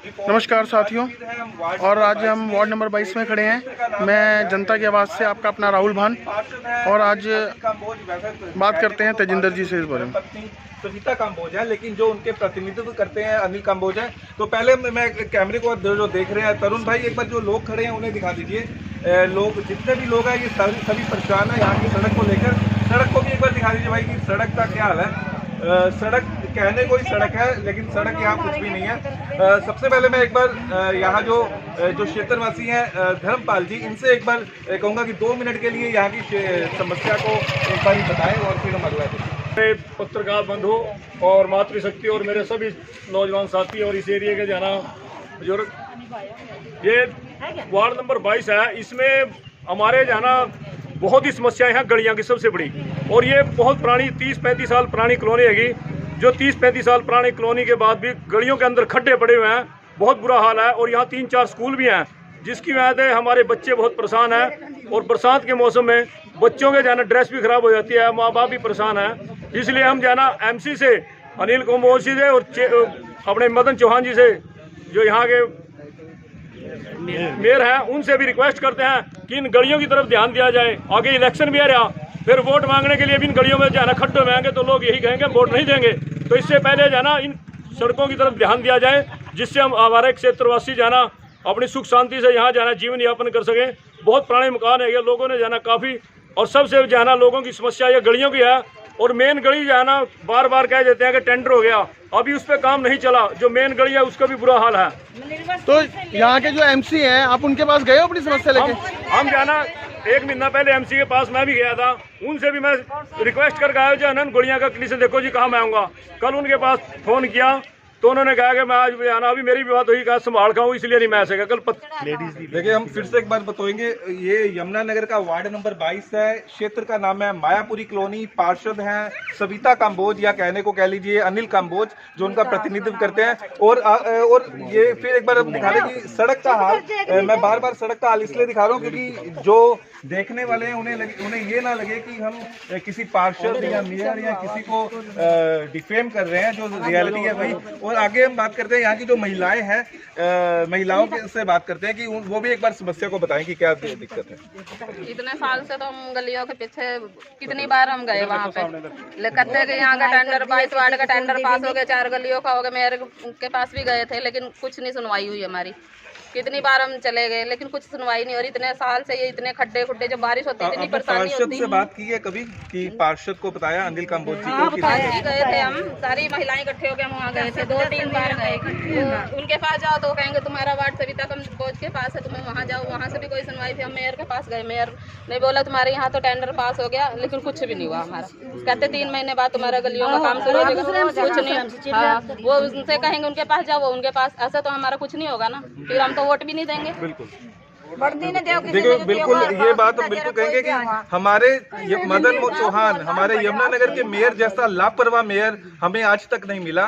नमस्कार साथियों, और आज हम वार्ड नंबर 22 में खड़े हैं। मैं जनता की आवाज़ से आपका अपना राहुल भान, और आज बात करते हैं तेजिंदर जी से इस बारे में। सविता काम्बोज है, लेकिन जो उनके प्रतिनिधित्व करते हैं अनिल काम्बोज है। तो पहले मैं कैमरे को जो देख रहे हैं तरुण भाई, एक बार जो लोग खड़े हैं उन्हें दिखा दीजिए। लोग जितने भी लोग हैं ये सभी परेशान है यहाँ की सड़क को लेकर। सड़क को भी एक बार दिखा दीजिए भाई कि सड़क का क्या हाल है। सड़क कहने को ही सड़क है, लेकिन सड़क यहाँ कुछ भी नहीं है। सबसे पहले मैं एक बार यहाँ जो क्षेत्रवासी हैं धर्मपाल जी, इनसे एक बार कहूँगा कि 2 मिनट के लिए यहाँ की समस्या को एक बार बताएं और फिर हम अगला मेरे पत्रकार बंधु और मातृशक्ति और मेरे सभी नौजवान साथी और इस एरिया के जाना बुजुर्ग, ये वार्ड नंबर 22 है। इसमें हमारे जाना बहुत ही समस्याएं हैं गलियां की सबसे बड़ी, और ये बहुत पुरानी 30-35 साल पुरानी कॉलोनी हैगी। जो 30-35 साल पुरानी कॉलोनी के बाद भी गलियों के अंदर खड्डे पड़े हुए हैं, बहुत बुरा हाल है। और यहाँ 3-4 स्कूल भी हैं, जिसकी वजह से हमारे बच्चे बहुत परेशान हैं। और बरसात के मौसम में बच्चों के जाना ड्रेस भी खराब हो जाती है, माँ बाप भी परेशान हैं। इसलिए हम जाना MC से अनिल काम्बोज जी से और अपने मदन चौहान जी से, जो यहाँ के मेयर हैं, उनसे भी रिक्वेस्ट करते हैं कि इन गलियों की तरफ ध्यान दिया जाए। आगे इलेक्शन भी आ रहा, फिर वोट मांगने के लिए भी इन गलियों में जाना खड्डों में आएंगे तो लोग यही कहेंगे वोट नहीं देंगे। तो इससे पहले जाना इन सड़कों की तरफ ध्यान दिया जाए, जिससे हम आवारा क्षेत्रवासी जाना अपनी सुख शांति से यहाँ जाना जीवन यापन कर सकें। बहुत पुराने मकान है, लोगों ने जाना काफ़ी, और सबसे जाना लोगों की समस्या ये गलियों की है। और मेन गली जाना बार बार कह देते हैं कि टेंडर हो गया, अभी उस पर काम नहीं चला। जो मेन गली है उसका भी बुरा हाल है। तो यहाँ के जो MC हैं, आप उनके पास गए हो अपनी समस्या लेके? हम जाना 1 महीना पहले MC के पास मैं भी गया था, उनसे भी मैं रिक्वेस्ट करके आया जो अनंत गुड़िया का कंडीशन देखो जी, कहाँ मैं आऊँगा। कल उनके पास फ़ोन किया तो उन्होंने कहा कि मैं आज भी आना, अभी मेरी भी बात हुई, कहा संभाल का हूँ इसलिए नहीं मैं आ सका। कल लेडीज देखिए, हम फिर से एक बार बताएंगे, ये यमुना नगर का वार्ड नंबर 22 है। क्षेत्र का नाम है मायापुरी कॉलोनी। पार्षद हैं सविता काम्बोज, या कहने को कह लीजिए अनिल काम्बोज, जो उनका प्रतिनिधित्व करते हैं। और ये फिर एक बार हम दिखा दें कि सड़क का हाल, मैं बार बार सड़क का हाल इसलिए दिखा रहा हूँ क्योंकि जो देखने वाले हैं उन्हें ये ना लगे कि हम किसी पार्षद या मेयर या किसी को डिफेम कर रहे हैं। जो रियलिटी है वही। और आगे हम बात करते हैं यहाँ की जो महिलाएं हैं, महिलाओं से बात करते हैं कि वो भी एक बार समस्या को बताएं कि क्या दिक्कत है। इतने साल से तो हम गलियों के पीछे कितनी बार हम गए वहाँ पे, कहते कि यहाँ का टेंडर 22 वार्ड का टेंडर पास हो गया, 4 गलियों का हो गया। मेयर के पास भी गए थे, लेकिन कुछ नहीं सुनवाई हुई हमारी। कितनी बार हम चले गए, लेकिन कुछ सुनवाई नहीं। और इतने साल से ये इतने खड्डे खुड्डे, जब बारिश होती है इतनी परेशानी होती है। से बात की है कभी कि पार्षद को बताया अनिल काम्बोज जी को? गए थे हम, सारी महिलाएं इकट्ठे होकर हम वहाँ गए थे, 2-3 बार गए। उनके पास जाओ तो कहेंगे तुम्हारा वार्ड सविता काम्बोज के पास है, तुम्हें वहाँ जाओ। वहाँ से भी कोई सुनवाई थी। हम मेयर के पास गए, मेयर ने बोला तुम्हारे यहाँ तो टेंडर पास हो गया, लेकिन कुछ भी नहीं हुआ हमारा। कहते 3 महीने बाद तुम्हारा गलियों का काम शुरू हो जाएगा, कुछ नहीं। हाँ, वो उनसे कहेंगे उनके पास जाओ, वो उनके पास, ऐसा तो हमारा कुछ नहीं होगा ना, फिर हम तो वोट भी नहीं देंगे। बिल्कुल देखो, बिल्कुल ये बात हम बिल्कुल कहेंगे कि हमारे मदन चौहान, हमारे यमुना नगर के मेयर जैसा लापरवाह मेयर हमें आज तक नहीं मिला।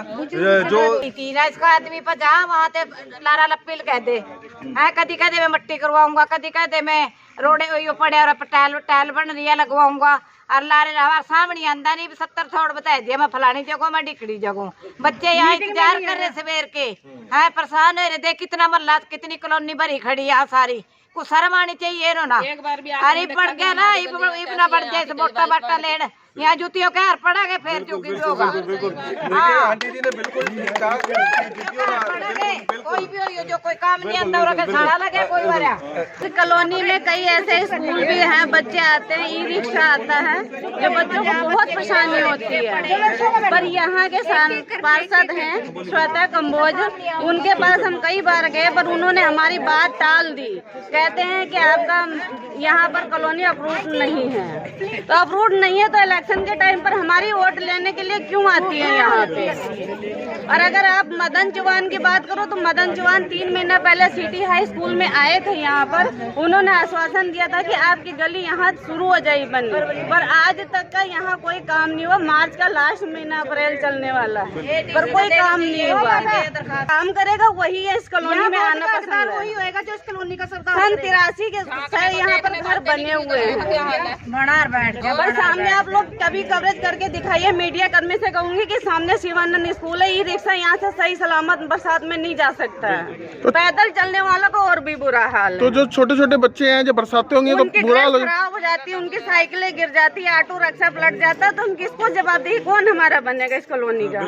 जो इसका आदमी पर जहाँ वहाँ ते लारा लप्पील कह दे, कदी कहते मैं मट्टी करवाऊंगा, कदी कहते मैं रोडे पड़े और टाइल बन रही है लगवाऊंगा। और लारे हमारे सामने आंदा नहीं 70 थोड़ बता दिया, मैं फलानी जगह मैं डिकड़ी जगह। बच्चे यहाँ इंतजार कर रहे सवेर के, है परेशान हो रहे। देख कितना मल्ला, कितनी कॉलोनी भरी खड़ी है सारी। कुछ शर्म आनी चाहिए ना। अरे पड़ गया ना, इतना बढ़ जाए मोटा बाटा लेड़, यहाँ जुतियों के हार पड़ा गए, फिर चुकी होगा। आंटी जी ने बिल्कुल कोई भी हो जो कोई काम नहीं अंदर साड़ा लगे कोई भरा। कॉलोनी में कई ऐसे स्कूल भी हैं, बच्चे आते हैं, ई-रिक्शा आता है, जो बच्चों को बहुत परेशानी होती है। पर यहाँ के पार्षद हैं सविता काम्बोज, उनके पास हम कई बार गए, पर उन्होंने हमारी बात टाल दी। कहते हैं कि आपका यहाँ पर कॉलोनी अप्रूव नहीं है। तो अप्रूव नहीं है तो इलेक्शन के टाइम पर हमारी वोट लेने के लिए क्यों आती है यहाँ पे? और अगर आप मदन चौहान की बात करो तो मदन चौहान 3 महीना पहले सिटी हाई स्कूल में आए थे यहाँ पर। उन्होंने आश्वासन दिया था कि आपकी गली यहाँ शुरू हो जाएगी बनने, पर आज तक का यहाँ कोई काम नहीं हुआ। मार्च का लास्ट महीना अप्रैल चलने वाला है, पर कोई काम नहीं हुआ। काम करेगा वही है इस कॉलोनी में आना पसंद है, वही होगा जो इस कॉलोनी का सरकार। 83 के यहाँ पर घर बने हुए हैं, पर सामने आप लोग कभी कवरेज करके दिखाइए। मीडिया कर्मी से कहूंगी कि सामने शिवानंद स्कूल है, ई-रिक्शा यहाँ से सही सलामत बरसात में नहीं जा सकता है। पैदल चलने वालों को और भी बुरा हाल है। तो जो छोटे छोटे बच्चे हैं जो बरसाते होंगे तो उनकी बुरा ड्रेस खराब हो जाती है, उनकी साइकिलें गिर जाती है, ऑटो रिक्शा पलट जाता है, तो उनकी इसको जवाबदेही कौन हमारा बनेगा इस कॉलोनी का?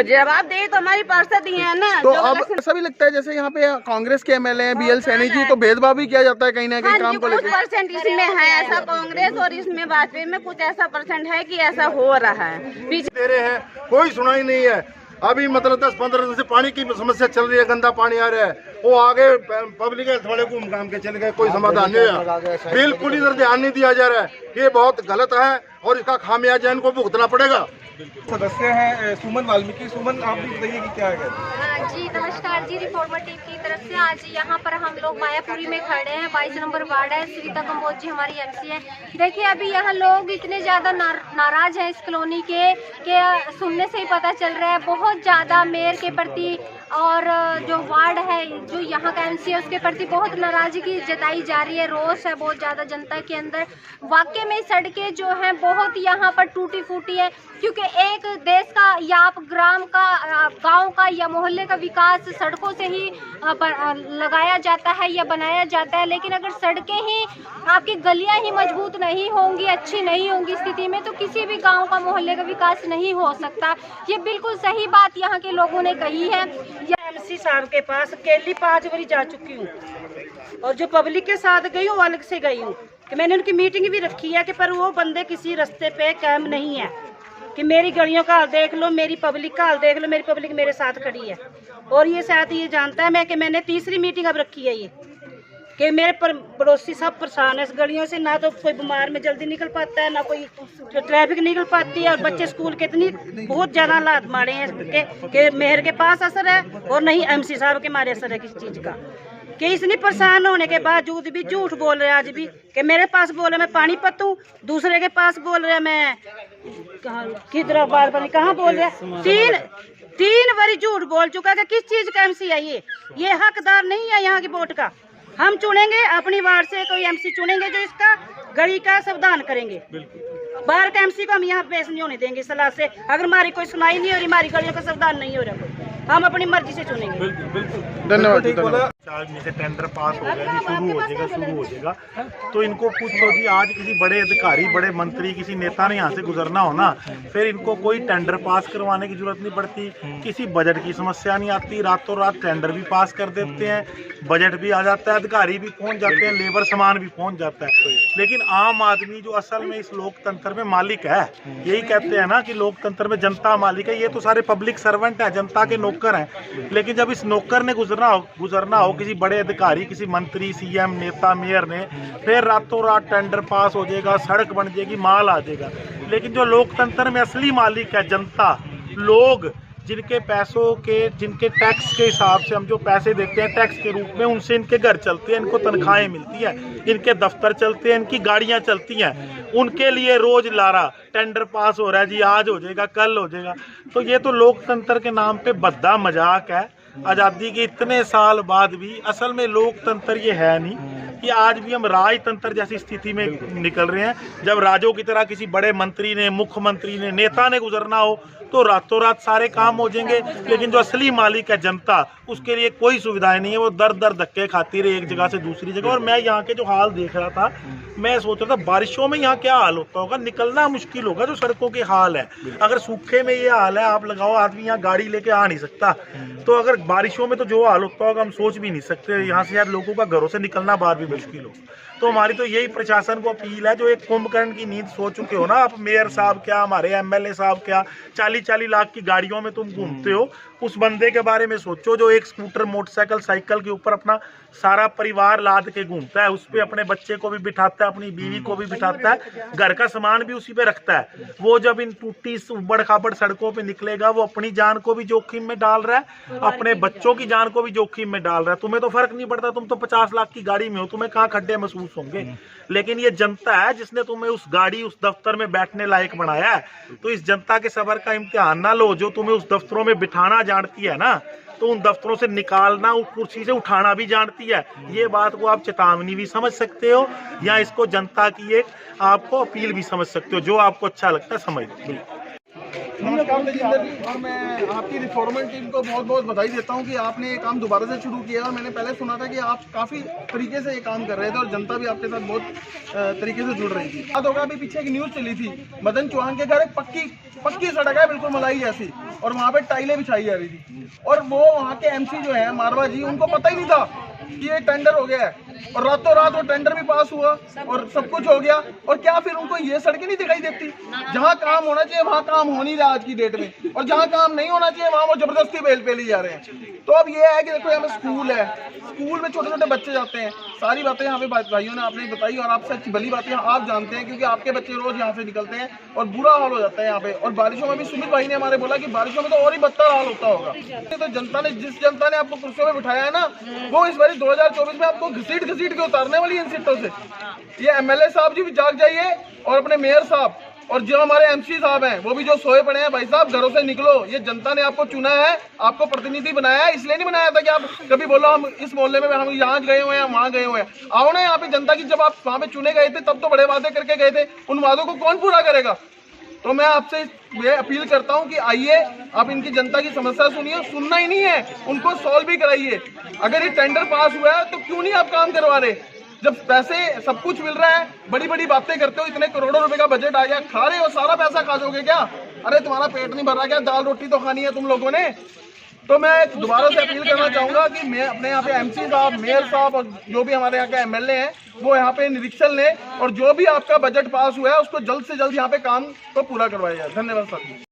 जवाबदेही तो हमारी पार्षद ही है ना। तो अब ऐसा भी लगता है जैसे यहाँ पे कांग्रेस के एमएलए हैं BL सैनी जी, तो भेदभाव भी किया जाता है कहीं ना कहीं काम को लेकर। कुछ परसेंट इसमें है ऐसा, कांग्रेस और इसमें वाजपेयी में कुछ ऐसा परसेंट है कि ऐसा हो रहा है। पीछे दे रहे हैं, कोई सुनाई नहीं है। अभी मतलब 10-15 दिन से पानी की समस्या चल रही है, गंदा पानी आ रहा है, वो आगे पब्लिक हेल्थ वाले को काम के चले गए, कोई समाधान नहीं है, बिल्कुल इधर ध्यान नहीं दिया जा रहा है। ये बहुत गलत है और इसका खामियाजा इनको भुगतना पड़ेगा। सदस्य हैं सुमन वाल्मीकि। सुमन, आप भी बताइए कि क्या है? जी नमस्कार जी, रिफॉर्मर टीम की तरफ से आज यहाँ पर हम लोग मायापुरी में खड़े हैं। 22 नंबर वार्ड है, सविता कंबोज जी हमारी MC है। देखिए अभी यहाँ लोग इतने ज़्यादा नाराज हैं इस कॉलोनी के सुनने से ही पता चल रहा है। बहुत ज़्यादा मेयर के प्रति और जो वार्ड है, जो यहाँ का MC है, उसके प्रति बहुत नाराजगी जताई जा रही है। रोष है बहुत ज़्यादा जनता के अंदर। वाकई में सड़कें जो हैं बहुत यहाँ पर टूटी फूटी है, क्योंकि एक देश का या आप ग्राम का, गांव का या मोहल्ले का विकास सड़कों से ही लगाया जाता है या बनाया जाता है। लेकिन अगर सड़कें ही, आपकी गलियां ही मजबूत नहीं होंगी, अच्छी नहीं होंगी स्थिति में, तो किसी भी गांव का, मोहल्ले का विकास नहीं हो सकता। ये बिल्कुल सही बात यहाँ के लोगों ने कही है। MC साहब के पास अकेली 5 बारी जा चुकी हूँ और जो पब्लिक के साथ गई हूँ अलग से गई हूँ कि मैंने उनकी मीटिंग भी रखी है कि पर वो बंदे किसी रास्ते पे कायम नहीं है कि मेरी गलियों का हाल देख लो, मेरी पब्लिक का हाल देख लो। मेरी पब्लिक मेरे साथ खड़ी है और ये शायद ये जानता है कि मैंने तीसरी मीटिंग अब रखी है ये कि मेरे पड़ोसी सब परेशान है इस गलियों से। ना तो कोई बीमार में जल्दी निकल पाता है, ना कोई ट्रैफिक निकल पाती है, और बच्चे स्कूल के इतनी बहुत ज़्यादा हालात मारे हैं कि मेयर के पास असर है और नहीं MC साहब के मारे असर है किसी चीज़ का। कि इतनी परेशान होने के बावजूद भी झूठ बोल रहे हैं आज भी कि मेरे पास बोल रहे मैं पानीपत हूँ, दूसरे के पास बोल रहे मैं किधर बार बार कहाँ बोल रहे। तीन बारी झूठ बोल चुका है। किस चीज़ का MC है ये हकदार नहीं है यहाँ की वोट का। हम चुनेंगे अपनी वार्ड से कोई MC चुनेंगे जो इसका गली का सावधान करेंगे। बाहर का MC को हम यहाँ पेश नहीं होने देंगे सलाह से। अगर हमारी कोई सुनाई नहीं हो रही, हमारी गलियों का सावधान नहीं हो रहा, हम अपनी मर्जी से चुनेंगे। धन्यवाद। आज में से टेंडर पास हो गया जी, शुरू हो जाएगा। तो इनको पूछो कि आज किसी बड़े अधिकारी, बड़े मंत्री, किसी नेता ने यहाँ से गुजरना हो ना, फिर इनको कोई टेंडर पास करवाने की जरूरत नहीं पड़ती, किसी बजट की समस्या नहीं आती, रातों रात टेंडर भी पास कर देते हैं, बजट भी आ जाता है, अधिकारी भी पहुँच जाते हैं, लेबर सामान भी पहुँच जाता है। लेकिन आम आदमी जो असल में इस लोकतंत्र में मालिक है, यही कहते हैं ना कि लोकतंत्र में जनता मालिक है, ये तो सारे पब्लिक सर्वेंट है, जनता के नौकर हैं। लेकिन जब इस नौकर ने गुजरना हो किसी बड़े अधिकारी, किसी मंत्री, CM, नेता, मेयर ने, फिर रातों रात टेंडर पास हो जाएगा, सड़क बन जाएगी, माल आ जाएगा। लेकिन जो लोकतंत्र में असली मालिक है जनता, लोग जिनके पैसों के, जिनके टैक्स के हिसाब से हम जो पैसे देते हैं टैक्स के रूप में, उनसे इनके घर चलते हैं, इनको तनख्वाहें मिलती है, इनके दफ्तर चलते हैं, इनकी गाड़ियां चलती हैं, उनके लिए रोज लारा टेंडर पास हो रहा है जी, आज हो जाएगा, कल हो जाएगा। तो ये तो लोकतंत्र के नाम पे भद्दा मजाक है। आज़ादी के इतने साल बाद भी असल में लोकतंत्र ये है नहीं कि आज भी हम राजतंत्र जैसी स्थिति में निकल रहे हैं। जब राजों की तरह किसी बड़े मंत्री ने, मुख्यमंत्री ने, नेता ने गुजरना हो तो रातों रात सारे काम हो जाएंगे। लेकिन जो असली मालिक है जनता, उसके लिए कोई सुविधाएं नहीं है, वो दर दर धक्के खाती रही एक जगह से दूसरी जगह। और मैं यहाँ के जो हाल देख रहा था, मैं सोच रहा था बारिशों में यहाँ क्या हाल होता होगा, निकलना मुश्किल होगा जो सड़कों के हाल है। अगर सूखे में ये हाल है, आप लगाओ आदमी यहाँ गाड़ी लेके आ नहीं सकता, तो अगर बारिशों में तो जो हाल होता होगा हम सोच भी नहीं सकते। यहाँ से यार लोगों का घरों से निकलना बाहर भी मुश्किल हो। तो हमारी तो यही प्रशासन को अपील है, जो एक कुंभकर्ण की नींद सो चुके हो ना आप, मेयर साहब क्या, हमारे MLA साहब क्या, 40-40 लाख की गाड़ियों में तुम घूमते हो, उस बंदे के बारे में सोचो जो एक स्कूटर, मोटरसाइकिल, साइकिल के ऊपर अपना सारा परिवार लाद के घूमता है, उस पर अपने बच्चे को भी बिठाता है, अपनी बीवी को भी बिठाता है, घर का सामान भी उसी पे रखता है। वो जब इन टूटी उबड़ खाबड़ सड़कों पे निकलेगा, वो अपनी जान को भी जोखिम में डाल रहा है, अपने बच्चों की जान को भी जोखिम में डाल रहा है। तुम्हें तो फर्क नहीं पड़ता, तुम तो 50 लाख की गाड़ी में हो, तुम्हें कहाँ खड्डे महसूस होंगे। लेकिन ये जनता है जिसने तुम्हें उस गाड़ी, उस दफ्तर में बैठने लायक बनाया है। तो इस जनता के सब्र का इम्तिहान ना लो, जो तुम्हें उस दफ्तरों में बिठाना जानती है ना, तो उन दफ्तरों से निकालना, उस कुर्सी से उठाना भी जानती है। ये बात को आप चेतावनी भी समझ सकते हो, या इसको जनता की एक आपको अपील भी समझ सकते हो, जो आपको अच्छा लगता है समझ लो। नमस्कार तेजिंदर जी, और मैं आपकी रिफॉर्मर टीम को बहुत बहुत बधाई देता हूं कि आपने ये काम दोबारा से शुरू किया। और मैंने पहले सुना था कि आप काफ़ी तरीके से ये काम कर रहे थे और जनता भी आपके साथ बहुत तरीके से जुड़ रही थी। याद होगा अभी पीछे एक न्यूज़ चली थी, मदन चौहान के घर एक पक्की सड़क है बिल्कुल मलाई जैसी, और वहाँ पे टाइलें बिछाई जा रही थी, और वो वहाँ के MC जो है मारवा जी, उनको पता ही नहीं था कि ये टेंडर हो गया है, और रातों रात वो टेंडर भी पास हुआ और सब कुछ हो गया। और क्या फिर उनको ये सड़कें नहीं दिखाई देती? जहाँ काम होना चाहिए वहाँ काम हो नहीं रहा आज की डेट में, और जहाँ काम नहीं होना चाहिए वहाँ वो जबरदस्ती बेल पे ले जा रहे हैं। तो अब ये है कि देखो यहाँ पे स्कूल है, स्कूल में छोटे छोटे बच्चे जाते हैं, सारी बातें यहाँ पे भाइयों ने आपने बताई, और आपसे अच्छी भली बातें आप जानते हैं क्योंकि आपके बच्चे रोज यहाँ से निकलते हैं और बुरा हाल हो जाता है यहाँ पे। और बारिशों में भी सुमित भाई ने हमारे बोला कि बारिशों में तो और ही बदतर हाल होता होगा। तो जनता ने, जिस जनता ने आपको कुर्सियों में बिठाया है ना, वो इस बार 2024 में आपको घसीट के उतारने वाली इन सीटों से। ये MLA साहब जी भी जाग जाइए, और अपने मेयर साहब और जो हमारे MC साहब हैं वो भी जो सोए पड़े हैं, भाई साहब घरों से निकलो। ये जनता ने आपको चुना है, आपको प्रतिनिधि बनाया है, इसलिए नहीं बनाया था कि आप कभी बोलो हम इस मोहल्ले में हम यहाँ गए हुए हैं, वहाँ गए हुए हैं। आओ ना यहाँ पे जनता की, जब आप वहाँ पे चुने गए थे तब तो बड़े वादे करके गए थे, उन वादों को कौन पूरा करेगा? तो मैं आपसे ये अपील करता हूँ कि आइए, आप इनकी जनता की समस्या सुनिए, सुनना ही नहीं है, उनको सॉल्व भी कराइए। अगर ये टेंडर पास हुआ है तो क्यों नहीं आप काम करवा रहे? जब पैसे सब कुछ मिल रहा है, बड़ी बड़ी बातें करते हो, इतने करोड़ों रुपए का बजट आ गया, खा रहे हो, सारा पैसा खा जाओगे क्या? अरे तुम्हारा पेट नहीं भर रहा क्या? दाल रोटी तो खानी है तुम लोगों ने। तो मैं दोबारा से अपील करना चाहूंगा कि मैं अपने यहाँ पे MC साहब, मेयर साहब और जो भी हमारे यहाँ के MLA हैं वो यहाँ पे निरीक्षण लें, और जो भी आपका बजट पास हुआ है उसको जल्द से जल्द यहाँ पे काम को पूरा करवाया जाए। धन्यवाद साथी।